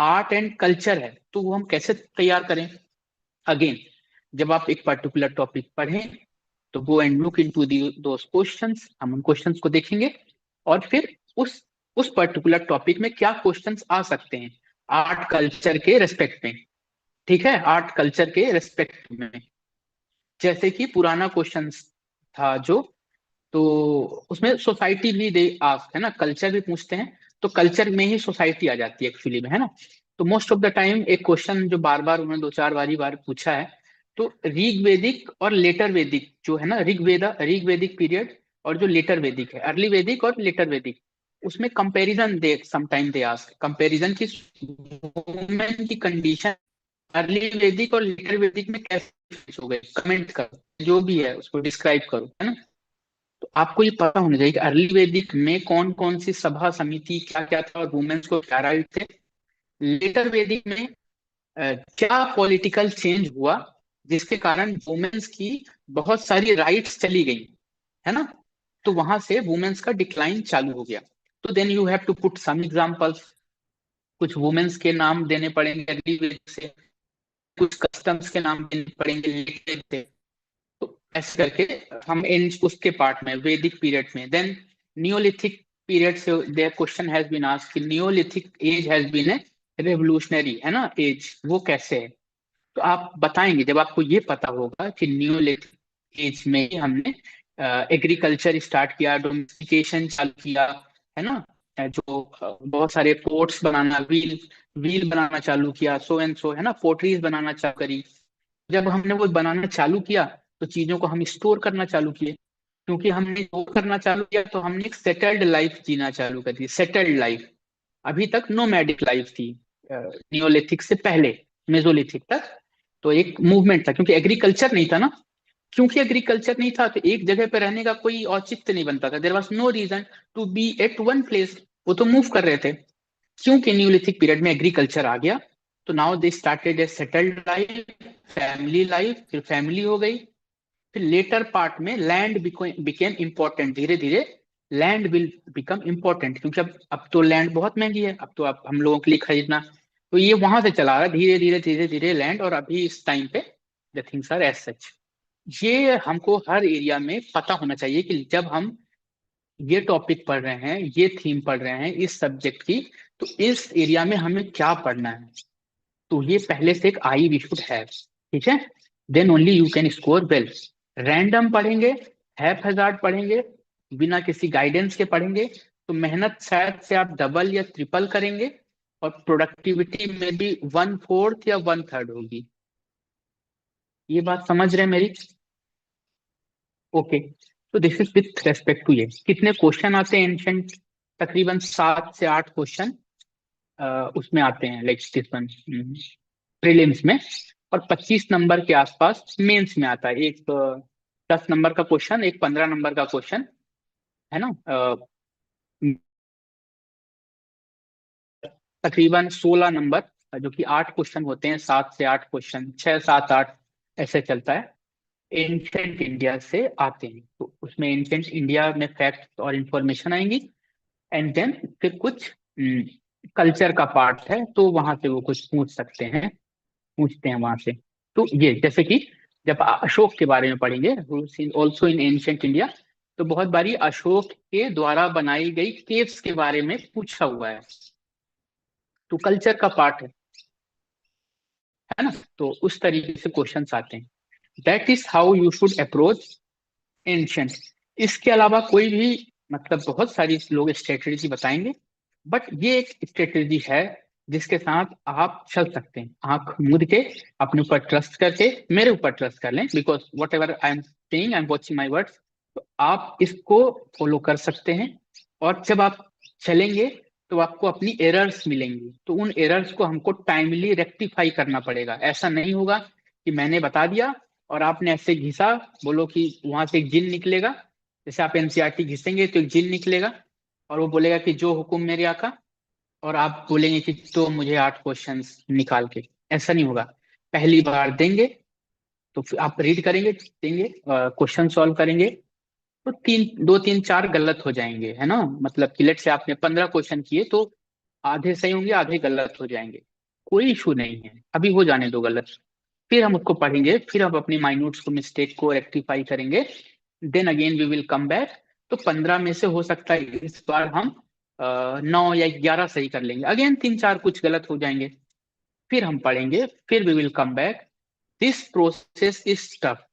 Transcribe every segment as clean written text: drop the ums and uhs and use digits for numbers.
Art and culture है, तो वो हम कैसे तैयार करें? अगेन, जब आप एक पर्टिकुलर टॉपिक पढ़ें तो go and look into those questions, हम उन क्वेश्चंस को देखेंगे और फिर उस पर्टिकुलर टॉपिक में क्या क्वेश्चंस आ सकते हैं आर्ट कल्चर के रेस्पेक्ट में। ठीक है, आर्ट कल्चर के रेस्पेक्ट में। जैसे कि पुराना क्वेश्चन था जो, तो उसमें सोसाइटी भी दे आस्क है ना, कल्चर भी पूछते हैं, तो कल्चर में ही सोसाइटी आ जाती है एक्चुअली में, है ना। तो मोस्ट ऑफ द टाइम एक क्वेश्चन जो बार बार उन्होंने दो चार बार पूछा है, तो ऋग्वेदिक और लेटर वैदिक जो है ना, ऋग्वेदिक पीरियड और जो लेटर वैदिक है, अर्ली वैदिक और लेटर वैदिक, उसमें comparison they sometime they ask comparison की वुमेन की कंडीशन अर्ली वैदिक और लेटर वैदिक में कैसे हो गए, कमेंट करो, जो भी है उसको डिस्क्राइब करो, है ना। तो आपको ये पता होना चाहिए कि अर्ली वैदिक में कौन कौन सी सभा समिति क्या क्या था और वुमेन्स को क्या राइट थे। लेटर वैदिक में क्या पॉलिटिकल चेंज हुआ जिसके कारण वुमेन्स की बहुत सारी राइट्स चली गई, है ना। तो वहां से वुमेन्स का डिक्लाइन चालू हो गया। तो then you have to put some examples, कुछ वुमेन्स के नाम देने पड़ेंगे अर्ली वैदिक से, कुछ कस्टम्स के नाम देने पड़ेंगे लेटर से। तो ऐसे करके हम इन उसके पार्ट में वैदिक पीरियड में, देन नियोलिथिक पीरियड से there question has been asked कि Neolithic age has been a revolutionary, है ना, एज, वो कैसे है। तो आप बताएंगे जब आपको ये पता होगा कि नियोलिथिक एज में ही हमने एग्रीकल्चर स्टार्ट किया, डोमेस्टिकेशन चालू किया, है ना, जो बहुत सारे पोर्ट्स बनाना, व्हील व्हील बनाना चालू किया, सो एंड सो, है ना, पोर्ट्रीज बनाना चालू करी। जब हमने वो बनाना चालू किया तो चीजों को हम स्टोर करना चालू किए, क्योंकि हमने वो करना चालू किया तो हमने एक सेटल्ड लाइफ जीना चालू कर दी, सेटल्ड लाइफ। अभी तक नोमैडिक लाइफ थी नियोलिथिक से पहले, मेसोलिथिक तक। तो एक मूवमेंट था, क्योंकि एग्रीकल्चर नहीं था ना। क्योंकि एग्रीकल्चर नहीं था तो एक जगह पे रहने का कोई औचित्य नहीं बनता था, there was no reason to be at one place. वो तो मूव कर रहे थे। क्योंकि न्यूलिथिक पीरियड में एग्रीकल्चर आ गया, तो now they started a settled life, family life, फिर फैमिली हो गई। फिर लेटर पार्ट में लैंड बिकेम इंपॉर्टेंट, धीरे धीरे लैंड विल बिकम इंपॉर्टेंट, क्योंकि अब तो लैंड बहुत महंगी है, अब तो अब हम लोगों के लिए खरीदना। तो ये वहां से चला रहा है धीरे धीरे धीरे धीरे लैंड, और अभी इस टाइम पे the things are as such. ये हमको हर एरिया में पता होना चाहिए कि जब हम ये टॉपिक पढ़ रहे हैं, ये थीम पढ़ रहे हैं इस सब्जेक्ट की, तो इस एरिया में हमें क्या पढ़ना है। तो ये पहले से एक आई वी शुड हैव, ठीक है। Then only you can score well. Random पढ़ेंगे, हैफ हजार्ड पढ़ेंगे, बिना किसी गाइडेंस के पढ़ेंगे, तो मेहनत शायद से आप डबल या ट्रिपल करेंगे, और प्रोडक्टिविटी में भी वन फोर्थ या वन थर्ड होगी। ये बात समझ रहे हैं मेरी? ओके। तो this is with respect to ये कितने क्वेश्चन आते हैं एंशंट, तकरीबन 7 से 8 क्वेश्चन उसमें आते हैं, लाइक दिस वन प्रीलिम्स में, और 25 नंबर के आसपास मेंस में आता है। एक 10 नंबर का क्वेश्चन, एक 15 नंबर का क्वेश्चन, है ना। तकरीबन 16 नंबर, जो कि 8 क्वेश्चन होते हैं, 7 से 8 क्वेश्चन, 6 7 8 ऐसे चलता है, एंशंट इंडिया से आते हैं। तो उसमें एंशंट इंडिया में फैक्ट और इंफॉर्मेशन आएंगी, एंड देन फिर कुछ कल्चर का पार्ट है, तो वहां से वो कुछ पूछ सकते हैं, पूछते हैं वहां से। तो ये जैसे कि जब अशोक के बारे में पढ़ेंगे, ऑल्सो इन एंशियंट इंडिया, तो बहुत बारी अशोक के द्वारा बनाई गई केव्स के बारे में पूछा हुआ है, तो कल्चर का पार्ट है ना। तो उस तरीके से क्वेश्चंस आते हैं। That is how you should approach ancient. इसके अलावा कोई भी, मतलब बहुत सारी लोग स्ट्रेटेजी बताएंगे, बट ये एक स्ट्रेटेजी है जिसके साथ आप चल सकते हैं, आंख मूंद के, अपने ऊपर ट्रस्ट करके, मेरे ऊपर ट्रस्ट कर लें, because what ever I am saying, I am watching my words. तो आप इसको फॉलो कर सकते हैं, और जब आप चलेंगे तो आपको अपनी एरर्स मिलेंगी, तो उन एरर्स को हमको टाइमली रेक्टिफाई करना पड़ेगा। ऐसा नहीं होगा कि मैंने बता दिया और आपने ऐसे घिसा, बोलो कि वहां से एक जिन निकलेगा, जैसे आप एनसीईआरटी घिसेंगे तो एक जिन निकलेगा, और वो बोलेगा कि जो हुकुम मेरे आका, और आप बोलेंगे कि तो मुझे 8 क्वेश्चंस निकाल के। ऐसा नहीं होगा। पहली बार देंगे तो फिर आप रीड करेंगे, देंगे, क्वेश्चन सॉल्व करेंगे, तो 3 2 3 4 गलत हो जाएंगे, है ना। मतलब कि लेट से आपने 15 क्वेश्चन किए, तो आधे सही होंगे आधे गलत हो जाएंगे, कोई इशू नहीं है, अभी हो जाने दो गलत। फिर हम उसको पढ़ेंगे, फिर हम अपनी माइन्यूट्स को मिस्टेक को रेक्टिफाई करेंगे, then again we will come back. तो 15 में से हो सकता है इस बार हम 9 या 11 सही कर लेंगे, अगेन 3-4 कुछ गलत हो जाएंगे, फिर हम पढ़ेंगे, फिर we will come back. This process is tough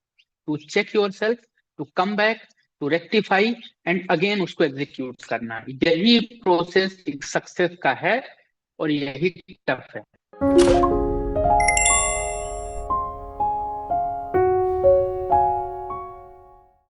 to check yourself, to come back, to rectify and again उसको एग्जीक्यूट करना, यही प्रोसेस सक्सेस का है और यही टफ है।